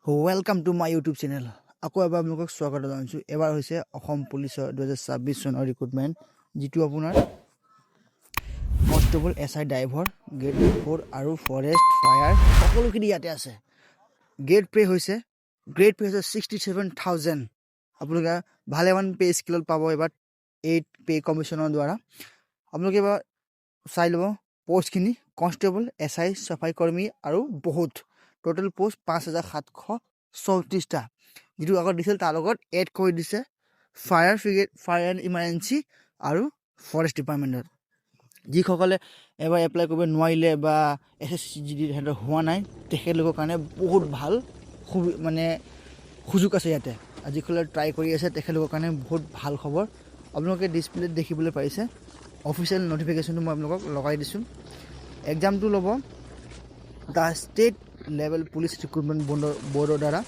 Welcome to my YouTube channel. আকৌ এবাৰ আপোনালোকক স্বাগত জনাইছোঁ। এবাৰ হৈছে অসম পুলিচৰ 2026 চনৰ ৰিক্ৰুটমেণ্ট, যিটো আপোনাৰ কনষ্টেবল SI ড্ৰাইভাৰ গ্ৰেড 4 আৰু ফৰেষ্ট ফায়াৰ সকলোখিনি ইয়াতে আছে। গ্ৰেড পে' হৈছে 67,000। আপোনালোকে ভালেমান পে' স্কেলত পাব এবাৰ এই পে' কমিশ্যনৰ দ্বাৰা। আপোনালোকে এবাৰ চাই ল'ব পষ্টখিনি। কনষ্টেবল SI চাফাই কৰ্মী আৰু বহুত টোটেল পোষ্ট 5,734টা, যিটো আগত দিছিল তাৰ লগত এড কৰি দিছে fire brigade, fire and emergency আৰু ফৰেষ্ট ডিপাৰ্টমেণ্টত। যিসকলে এবাৰ এপ্লাই কৰিব নোৱাৰিলে বা SSC সিহঁতৰ হোৱা নাই, তেখেতলোকৰ কাৰণে বহুত ভাল সুযোগ আছে ইয়াতে। যিসকলে ট্ৰাই কৰি আছে তেখেতলোকৰ কাৰণে বহুত ভাল খবৰ। আপোনালোকে ডিছপ্লেত দেখিবলৈ পাৰিছে অফিচিয়েল নটিফিকেশ্যনটো মই আপোনালোকক লগাই দিছোঁ। এক্সামটো ল'ব the state level police recruitment বৰ্ডৰ দ্বাৰা।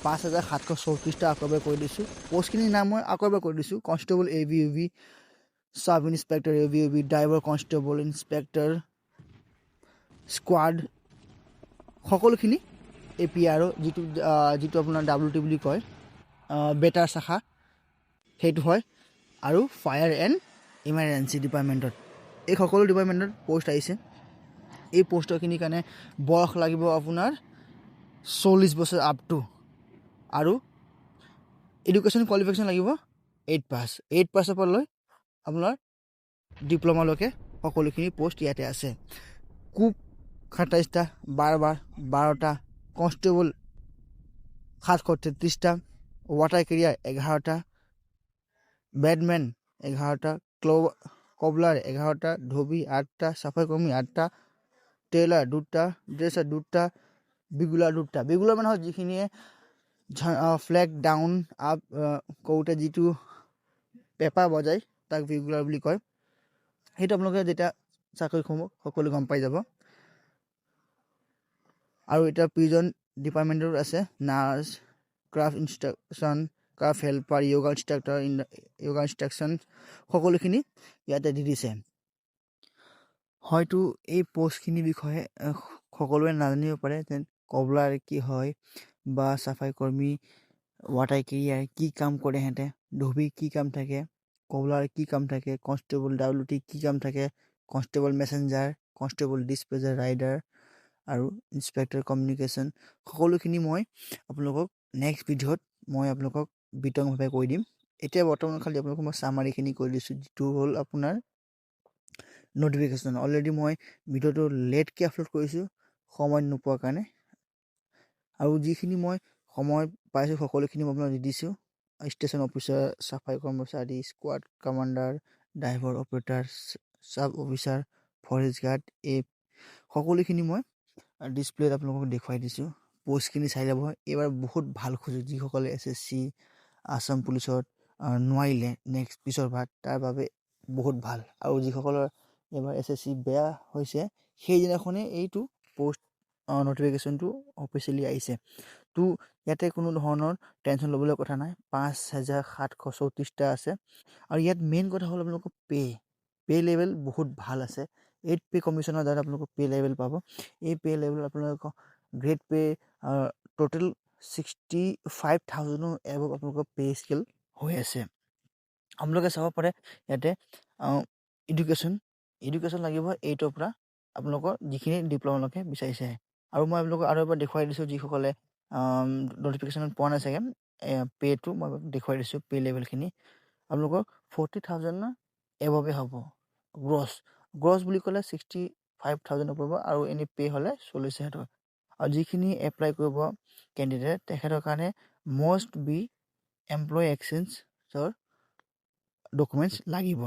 5,734টা আকৌ এবাৰ কৰি দিছোঁ। পষ্টখিনিৰ নাম মই আকৌ এবাৰ কৰি দিছোঁ। কনষ্টেবল AVUV, চাব inspector AVUV, driver constable, inspector, squad, সকলোখিনি APRO, যিটো আপোনাৰ WT বুলি কয়, বেটাৰ শাখা সেইটো হয়, আৰু ফায়াৰ এণ্ড ইমাৰ্জেঞ্চি ডিপাৰ্টমেণ্টত এই সকলো ডিপাৰ্টমেণ্টত পষ্ট আহিছে। এই পষ্টৰখিনিৰ কাৰণে বয়স লাগিব আপোনাৰ 40 বছৰ আপ টু, আৰু এডুকেশ্যন কোৱালিফিকেশ্যন লাগিব 8 পাছ। 8 পাছৰ পৰা লৈ আপোনাৰ ডিপ্ল'মালৈকে সকলোখিনি পষ্ট ইয়াতে আছে। কুক 27টা, বাৰবাৰ 12টা, কনষ্টেবল 733টা, ৱাটাৰ কেৰিয়াৰ 11টা, বেডমেন 11টা, কবলাৰ 11টা, ধোবী 8টা, চাফাই কৰ্মী 8টা, টেইলাৰ 2টা, ড্ৰেছাৰ 2টা, বিগুলাৰ 2টা। বিগুলাৰ মানুহৰ যিখিনিয়ে ফ্লেগ ডাউন আপ কৰোঁতে যিটো পেপাৰ বজায় তাক বিগুলাৰ বুলি কয়। সেইটো আপোনালোকে যেতিয়া চাকৰিসমূহ সকলো গম পাই যাব। আৰু এতিয়া প্ৰিজন ডিপাৰ্টমেণ্টত আছে nurse, craft instruction, craft helper, yoga instruction, সকলোখিনি ইয়াতে দি দিছে। হয়তো এই পষ্টখিনিৰ বিষয়ে সকলোৱে নাজানিব পাৰে, যেন কবলাৰ কি হয় বা চাফাই কৰ্মী, ৱাটাৰ কেৰিয়াৰ কি কাম কৰে সিহঁতে, ধোবী কি কাম থাকে, কবলাৰ কি কাম থাকে, কনষ্টেবল WT কি কাম থাকে, কনষ্টেবল মেছেঞ্জাৰ, কনষ্টেবল ডিছপেজাৰ ৰাইডাৰ আৰু ইনস্পেক্টৰ কমিউনিকেশ্যন, সকলোখিনি মই আপোনালোকক নেক্সট ভিডিঅ'ত মই আপোনালোকক বিতংভাৱে কৈ দিম। এতিয়া বৰ্তমান খালি আপোনালোকক মই চামাৰিখিনি কৈ দিছোঁ, যিটো হ'ল আপোনাৰ নটিফিকেশ্যন। অলৰেডি মই ভিডিঅ'টো লেটকৈ আপলোড কৰিছোঁ সময় নোপোৱাৰ কাৰণে, আৰু যিখিনি মই সময় পাইছোঁ সকলোখিনি মই আপোনাক দি দিছোঁ। ষ্টেচন অফিচাৰ, চাফাই কৰ্মচাৰী, স্কোৱাড কমাণ্ডাৰ, ড্ৰাইভাৰ অপাৰেটাৰ, চাব অফিচাৰ, ফৰেষ্ট গাৰ্ড, এই সকলোখিনি মই ডিছপ্লেত আপোনালোকক দেখুৱাই দিছোঁ। পষ্টখিনি চাই ল'ব। এইবাৰ বহুত ভাল সুযোগ। যিসকলে SSC আছাম পুলিচত নোৱাৰিলে নেক্সট পিছৰ ভাগ, তাৰ বাবে বহুত ভাল। আৰু যিসকলৰ এইবাৰ SSC বেয়া হৈছে সেইদিনাখনেই এইটো পষ্ট নটিফিকেশ্যনটো অফিচিয়েলি আহিছে। তো ইয়াতে কোনো ধৰণৰ টেনশ্যন ল'বলৈ কথা নাই। 5,734টা আছে। আৰু ইয়াত মেইন কথা হ'ল আপোনালোকৰ পে' লেভেল বহুত ভাল আছে। 8 পে' কমিশ্যনৰ দ্বাৰা আপোনালোকৰ পে' লেভেল পাব। এই পে' লেভেল আপোনালোকৰ গ্ৰেড পে' টোটেল 65,000 এবভ আপোনালোকৰ পে' স্কেল হৈ আছে। আপোনালোকে চাব পাৰে ইয়াতে এডুকেশ্যন লাগিব 8ৰ পৰা আপোনালোকৰ যিখিনি ডিপ্ল'মালৈকে বিচাৰিছে। আৰু মই আপোনালোকক আৰু এবাৰ দেখুৱাই দিছোঁ, যিসকলে নটিফিকেশ্যনত পোৱা নাই চাগে, পে'টো মই দেখুৱাই দিছোঁ। পে' লেভেলখিনি আপোনালোকৰ 40,000 এবভে হ'ব। গ্ৰছ বুলি ক'লে 65,000 পৰিব, আৰু এনেই পে' হ'লে 40,000। আৰু যিখিনি এপ্লাই কৰিব কেণ্ডিডেট, তেখেতৰ কাৰণে মষ্ট বি এমপ্লয়ী এক্সচেঞ্জৰ ডকুমেণ্টছ লাগিব।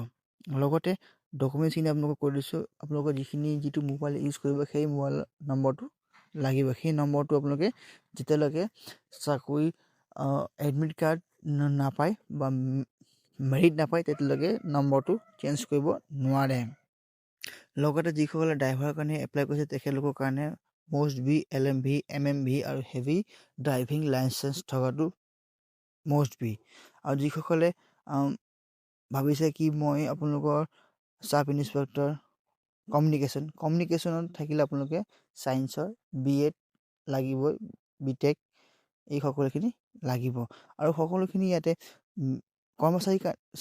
লগতে ডকুমেণ্টছখিনি আপোনালোকক কৈ দিছোঁ। আপোনালোকৰ যিটো মোবাইল ইউজ কৰিব সেই মোবাইল নম্বৰটো লাগিব। সেই নম্বৰটো আপোনালোকে যেতিয়ালৈকে চাকৰি এডমিট কাৰ্ড নাপায় বা মেৰিট নাপায় তেতিয়ালৈকে নম্বৰটো চেঞ্জ কৰিব নোৱাৰে। লগতে যিসকলে ড্ৰাইভাৰৰ কাৰণে এপ্লাই কৰিছে তেখেতলোকৰ কাৰণে মষ্ট বি LMV, MMV আৰু হেভি ড্ৰাইভিং লাইচেঞ্চ থকাটো মষ্ট বি। আৰু যিসকলে ভাবিছে কি মই আপোনালোকৰ চাব ইনস্পেক্টৰ কমিউনিকেশ্যনত থাকিলে আপোনালোকে ছায়েন্সৰ BEd লাগিবই, BTech এই সকলোখিনি লাগিব আৰু সকলোখিনি ইয়াতে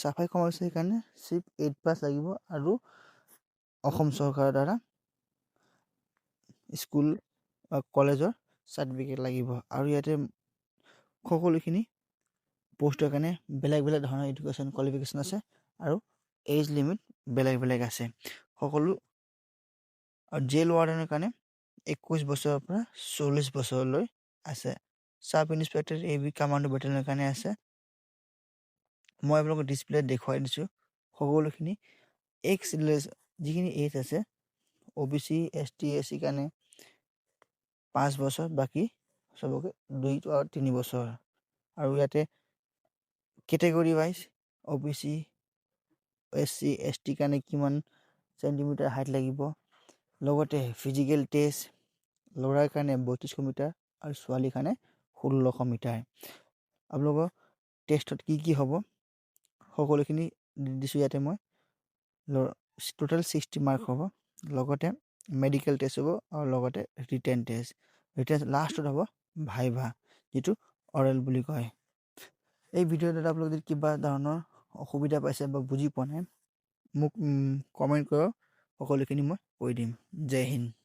চাফাই কৰ্মচাৰীৰ কাৰণে চিফ 8 পাছ লাগিব আৰু অসম চৰকাৰৰ দ্বাৰা স্কুল বা কলেজৰ চাৰ্টিফিকেট লাগিব আৰু ইয়াতে সকলোখিনি পোষ্টৰ কাৰণে বেলেগ বেলেগ ধৰণৰ এডুকেশ্যন কোৱালিফিকেশ্যন আছে আৰু এজ লিমিট বেলেগ আছে সকলো আৰু জেল ৱাৰ্ডেনৰ কাৰণে 21 বছৰৰ পৰা 40 বছৰলৈ আছে সাব ইন্সপেক্টৰ এবি কমাণ্ডো বেটেলিয়নৰ কাৰণে আছে মই আপোনালোকক ডিসপ্লে দেখুৱাই দিছোঁ সকলোখিনি এক্স যিখিনি এজ আছে OBC ST SC কাৰণে 5 বছৰ বাকি সবকে 2 আৰু 3 বছৰ আৰু ইয়াতে category wise OBC SC ST কাৰণে কিমান সেন্টিমিটাৰ হাইট লাগিব লগতে ফিজিক্যাল টেষ্ট ল'ৰাৰ কাৰণে 32 মিটাৰ আৰু ছোৱালীৰ কাৰণে 1600 মিটাৰ আপোনালোকৰ টেষ্টত কি হ'ব সকলোখিনি দিছোঁ ইয়াতে মই টোটাল 60 মাৰ্ক হ'ব লগতে মেডিকেল টেষ্ট হ'ব আৰু লগতে ৰিটেন টেষ্ট লাষ্টত হ'ব ভাইভা যেটো অৰেল বুলি কয় এই ভিডিঅ'টোত আপোনালোকে যদি কিবা ধৰণৰ অসুবিধা পাইছে বা বুজি পোৱা নাই মোক কমেন্ট কৰক সকলোখিনি মই কৈ দিম জয় হিন্দ